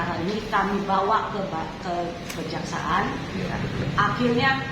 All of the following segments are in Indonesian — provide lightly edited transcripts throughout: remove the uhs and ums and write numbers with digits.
perkara ini kami bawa ke kejaksaan. Akhirnya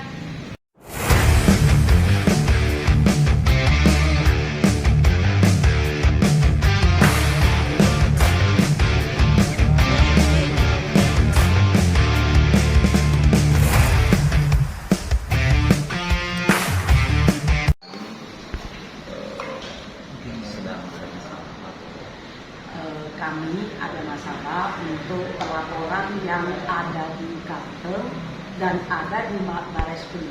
kami ada masalah untuk pelaporan yang ada di Kalteng dan ada di Bareskrim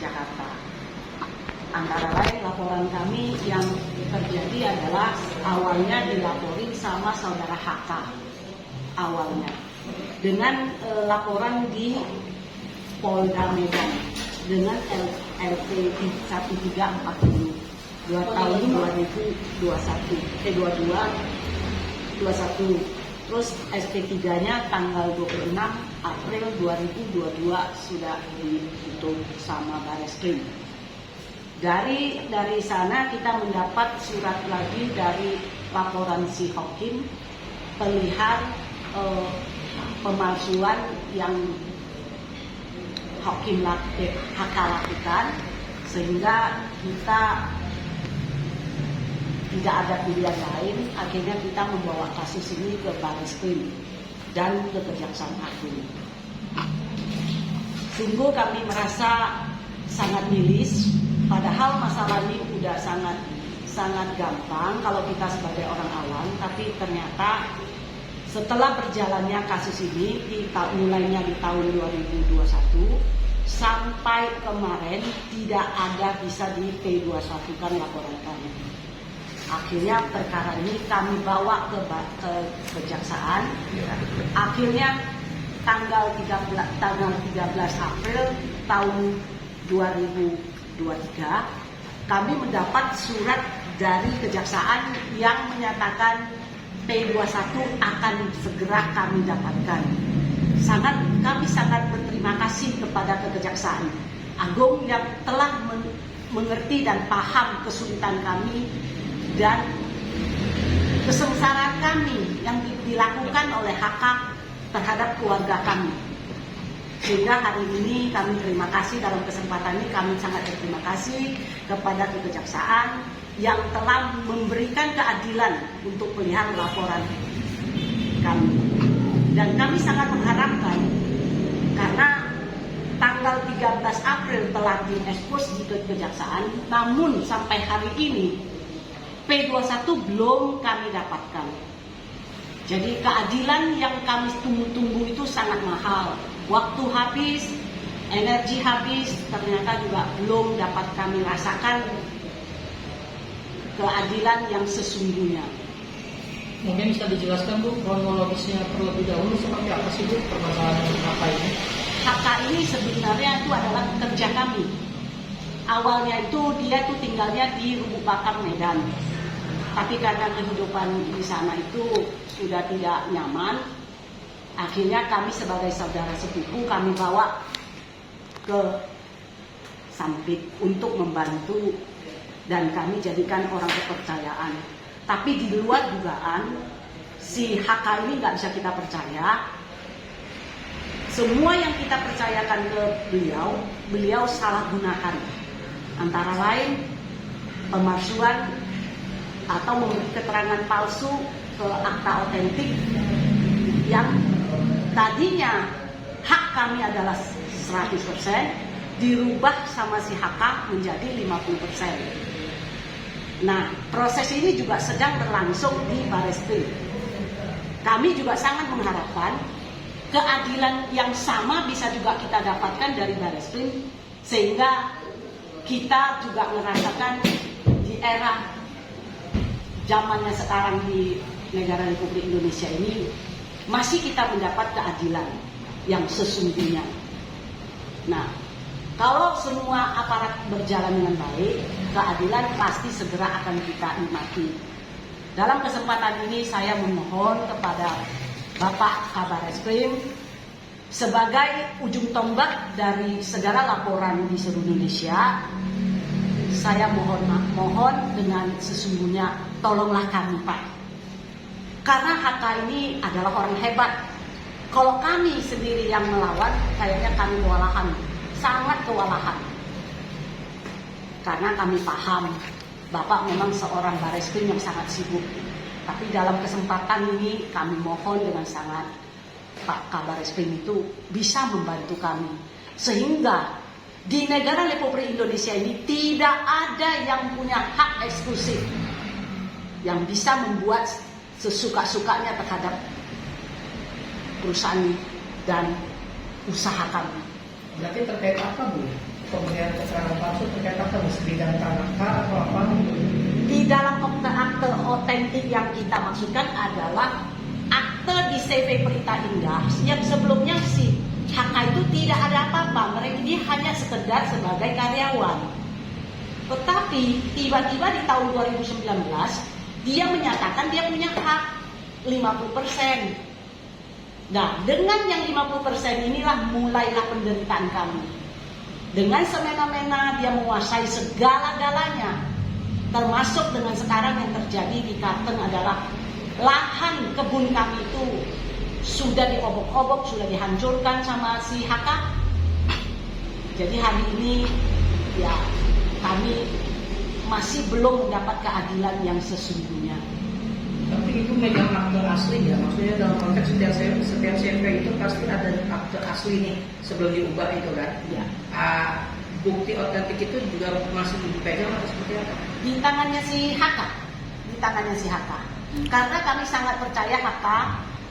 Jakarta. Antara lain laporan kami yang terjadi adalah awalnya dilaporin sama saudara HK awalnya dengan laporan di Polda Medan dengan LP 1340 tahun 2021. Terus SP3-nya tanggal 26 April 2022 sudah ditutup sama Bareskrim. Dari sana kita mendapat surat lagi dari laporan si Hakim perihal pemalsuan yang Hakim HK lakukan, sehingga kita tidak ada pilihan lain, akhirnya kita membawa kasus ini ke Bareskrim dan ke Kejaksaan Agung. Sungguh kami merasa sangat miris, padahal masalah ini sudah sangat gampang kalau kita sebagai orang awam, tapi ternyata setelah berjalannya kasus ini, mulainya di tahun 2021, sampai kemarin tidak ada bisa di P21-kan laporan kami. Akhirnya perkara ini kami bawa ke kejaksaan. Akhirnya tanggal 13 April tahun 2023 kami mendapat surat dari kejaksaan yang menyatakan P21 akan segera kami dapatkan. Kami sangat berterima kasih kepada Kejaksaan Agung yang telah mengerti dan paham kesulitan kami dan kesengsaraan kami yang dilakukan oleh HK terhadap keluarga kami. Sehingga hari ini kami terima kasih, dalam kesempatan ini kami sangat berterima kasih kepada Kejaksaan yang telah memberikan keadilan untuk perihal laporan kami. Dan kami sangat mengharapkan, karena tanggal 13 April telah diekspos di Kejaksaan, namun sampai hari ini P21 belum kami dapatkan. Jadi keadilan yang kami tunggu-tunggu itu sangat mahal. Waktu habis, energi habis, ternyata juga belum dapat kami rasakan keadilan yang sesungguhnya. Mungkin bisa dijelaskan Bu, kronologisnya terlebih dahulu seperti apa sih Bu permasalahan HK ini? HK ini sebenarnya itu adalah pekerja kami. Awalnya itu dia tuh tinggalnya di Lubuk Bakar, Medan. Tapi karena kehidupan di sana itu sudah tidak nyaman, akhirnya kami sebagai saudara sepupu kami bawa ke Sampit untuk membantu dan kami jadikan orang kepercayaan. Tapi di luar dugaan, si HK ini nggak bisa kita percaya. Semua yang kita percayakan ke beliau salah gunakan. Antara lain pemalsuan atau memberi keterangan palsu ke akta otentik yang tadinya hak kami adalah 100%, dirubah sama si HK menjadi 50%. Nah, proses ini juga sedang berlangsung di Bareskrim. Kami juga sangat mengharapkan keadilan yang sama bisa juga kita dapatkan dari Bareskrim, sehingga kita juga merasakan di era zamannya sekarang di negara Republik Indonesia ini masih kita mendapat keadilan yang sesungguhnya. Nah, kalau semua aparat berjalan dengan baik, keadilan pasti segera akan kita nikmati. Dalam kesempatan ini saya memohon kepada Bapak Kabar Eskrim sebagai ujung tombak dari segala laporan di seluruh Indonesia. Saya mohon dengan sesungguhnya, tolonglah kami Pak. Karena HK ini adalah orang hebat, Kalau kami sendiri yang melawan, kayaknya kami kewalahan, sangat kewalahan. Karena kami paham, Bapak memang seorang Bareskrim yang sangat sibuk. Tapi dalam kesempatan ini kami mohon dengan sangat, Pak Kabareskrim itu bisa membantu kami. Sehingga di negara Republik Indonesia ini tidak ada yang punya hak eksklusif yang bisa membuat sesuka-sukanya terhadap perusahaan dan usaha kami. Berarti terkait apa Bu? Pemberian keterangan palsu terkait apa? Bidang tanah kah atau apa? Di dalam akte otentik yang kita maksudkan adalah akte di CV Pelita Indah yang sebelumnya si HK itu tidak ada apa-apa, mereka ini hanya sekedar sebagai karyawan. Tetapi tiba-tiba di tahun 2019 dia menyatakan dia punya hak 50%. Nah, dengan yang 50% inilah mulailah penderitaan kami. Dengan semena-mena dia menguasai segala-galanya. Termasuk dengan sekarang yang terjadi di Karteng adalah lahan kebun kami itu sudah diobok-obok, sudah dihancurkan sama si HK. Jadi hari ini ya kami masih belum mendapat keadilan yang sesungguhnya. Tapi itu megang akte asli ya, maksudnya dalam konteks setiap CV itu pasti ada akte asli nih sebelum diubah itu kan? Ya. Bukti otentik itu juga masih dipegang atau seperti apa? Di tangannya si HK, di tangannya si HK. Karena kami sangat percaya HK,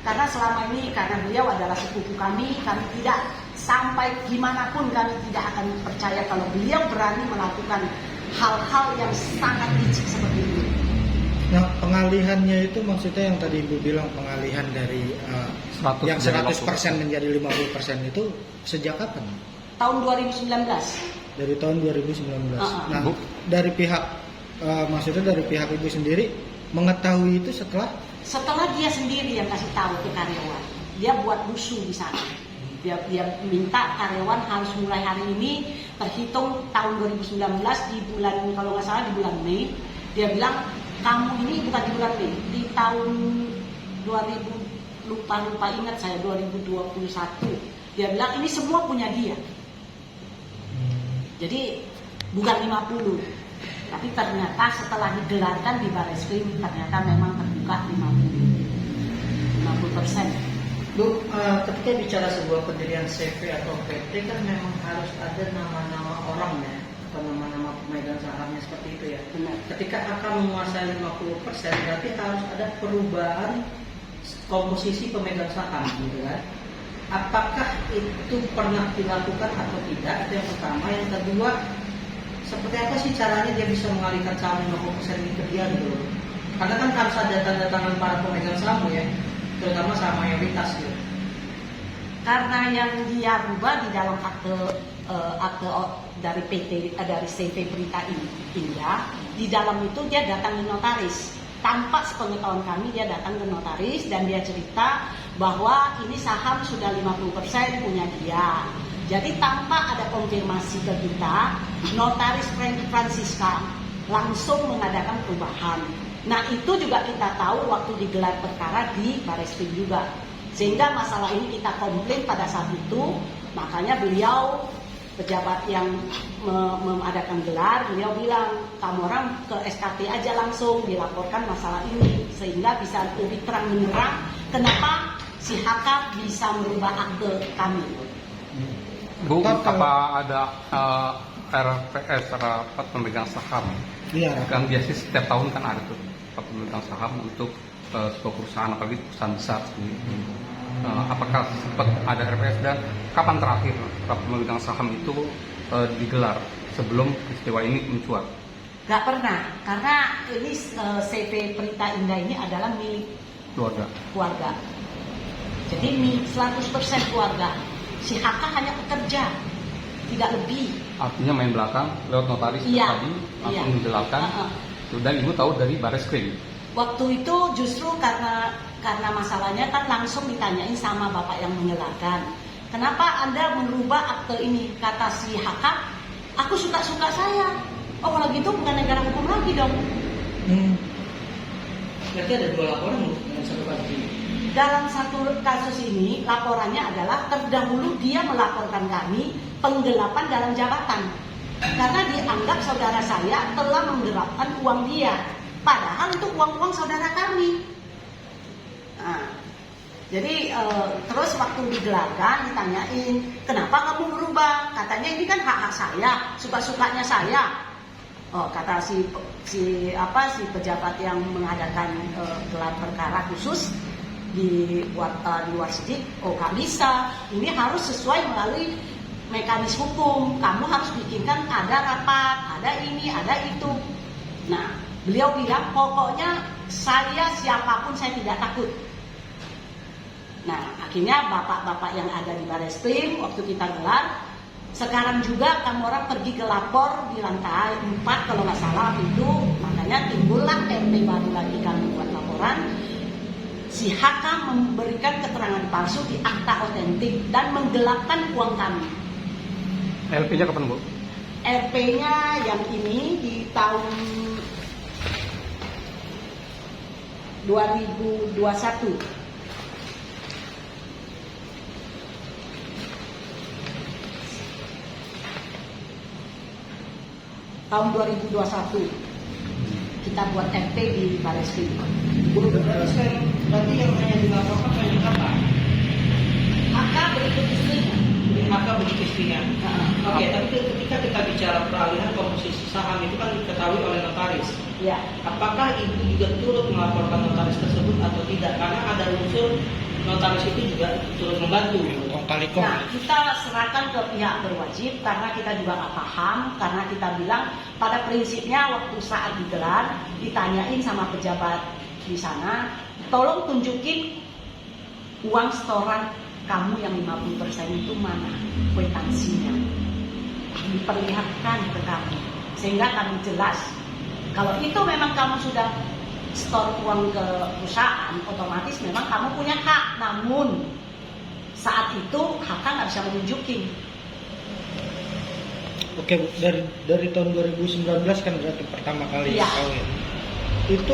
karena selama ini karena beliau adalah sepupu kami tidak sampai gimana pun kami tidak akan percaya kalau beliau berani melakukan hal-hal yang sangat licik seperti ini. Nah, pengalihannya itu maksudnya yang tadi Ibu bilang pengalihan dari yang 100% menjadi 50% itu sejak kapan? Tahun 2019. Dari tahun 2019. Nah, Bu. dari pihak maksudnya dari pihak Ibu sendiri mengetahui itu Setelah dia sendiri yang kasih tahu ke karyawan. Dia buat rusuh di sana. Dia minta karyawan harus mulai hari ini terhitung tahun 2019 di bulan, kalau nggak salah di bulan Mei. Dia bilang kamu ini bukan di bulan Mei, di tahun 2000 lupa ingat saya 2021. Dia bilang ini semua punya dia. Jadi bukan 50. Tapi ternyata setelah digelarkan di Bareskrim ternyata memang terbuka 50%. Bu, ketika bicara sebuah pendirian CV atau PT kan memang harus ada nama-nama orang ya, atau nama-nama pemegang sahamnya seperti itu ya. Benar. Ketika akan menguasai 50% berarti harus ada perubahan komposisi pemegang saham gitu kan. Apakah itu pernah dilakukan atau tidak? Itu yang pertama. Yang kedua, seperti apa sih caranya dia bisa mengalihkan saham 50% ini ke dia gitu loh. Karena kan harus ada tanda tangan para pemegang saham ya, terutama saham mayoritas gitu. Karena yang dia rubah di dalam akte dari PT dari CV Pelita Indah, di dalam itu dia datang ke notaris. Tanpa sepengetahuan kami dia datang ke notaris dan dia cerita bahwa ini saham sudah 50% punya dia. Jadi tanpa ada konfirmasi ke kita, notaris Francisca langsung mengadakan perubahan. Nah itu juga kita tahu waktu digelar perkara di Bareskrim juga. Sehingga masalah ini kita komplain pada saat itu, makanya beliau pejabat yang mengadakan gelar, beliau bilang kamu orang ke SKT aja langsung dilaporkan masalah ini sehingga bisa lebih terang menerang kenapa si HK bisa merubah akte kami. Bu, apa ada RPS rapat pemegang saham? Iya. Kan biasanya setiap tahun kan ada tuh rapat pemegang saham untuk sebuah perusahaan, apalagi perusahaan besar. Apakah sempat ada RPS dan kapan terakhir rapat pemegang saham itu digelar sebelum peristiwa ini mencuat? Gak pernah, karena ini CV Pelita Indah ini adalah milik keluarga. Jadi milik 100% keluarga. Si HK hanya pekerja, tidak lebih. Artinya main belakang lewat notaris tadi langsung menjelaskan. Dan Ibu tahu dari Bareskrim. Waktu itu justru karena masalahnya kan langsung ditanyain sama bapak yang mengelarkan. Kenapa Anda merubah akte ini? Kata si HK, aku suka-suka saya. Oh kalau gitu bukan negara hukum lagi dong. Berarti ada 2 laporan dengan satu kasus ini. dalam satu kasus ini laporannya adalah terdahulu dia melaporkan kami penggelapan dalam jabatan karena dianggap saudara saya telah menggelapkan uang dia, padahal itu uang-uang saudara kami. Nah, jadi terus waktu digelarkan ditanyain kenapa kamu berubah, katanya ini kan hak-hak saya, suka-sukanya saya. Oh, kata si pejabat yang mengadakan gelar perkara khusus di luar sidik, oh nggak bisa, ini harus sesuai melalui mekanisme hukum, kamu harus bikinkan ada rapat, ada ini, ada itu. Nah, beliau bilang pokoknya saya siapapun saya tidak takut. Nah, akhirnya bapak-bapak yang ada di Bareskrim waktu kita gelar, sekarang juga kamu orang pergi ke lapor di lantai 4 kalau nggak salah itu, makanya timbullah RP baru lagi kami buat laporan. Si HK memberikan keterangan palsu di akta otentik dan menggelapkan uang kami. LP-nya kapan, Bu? RP-nya yang ini di tahun 2021. Tahun 2021 kita buat RP di Bareskrim. Berarti yang hanya dilaporkan hanya apa? HK berikut istrinya. Maka begitu istrinya. Oke, tapi ketika kita bicara peralihan komposisi saham itu kan diketahui oleh notaris. Ya. Apakah ibu juga turut melaporkan notaris tersebut atau tidak? Karena ada unsur notaris itu juga turut membantu. Nah, kita serahkan ke pihak berwajib karena kita juga nggak paham, karena kita bilang pada prinsipnya waktu saat digelar ditanyain sama pejabat di sana, tolong tunjukin uang setoran kamu yang 50% itu mana kwitansinya, diperlihatkan ke kami sehingga kami jelas kalau itu memang kamu sudah store uang ke perusahaan, otomatis memang kamu punya hak, namun saat itu HK nggak bisa menunjukin. Oke, dari tahun 2019 kan berarti pertama kali Iya. kawin. Itu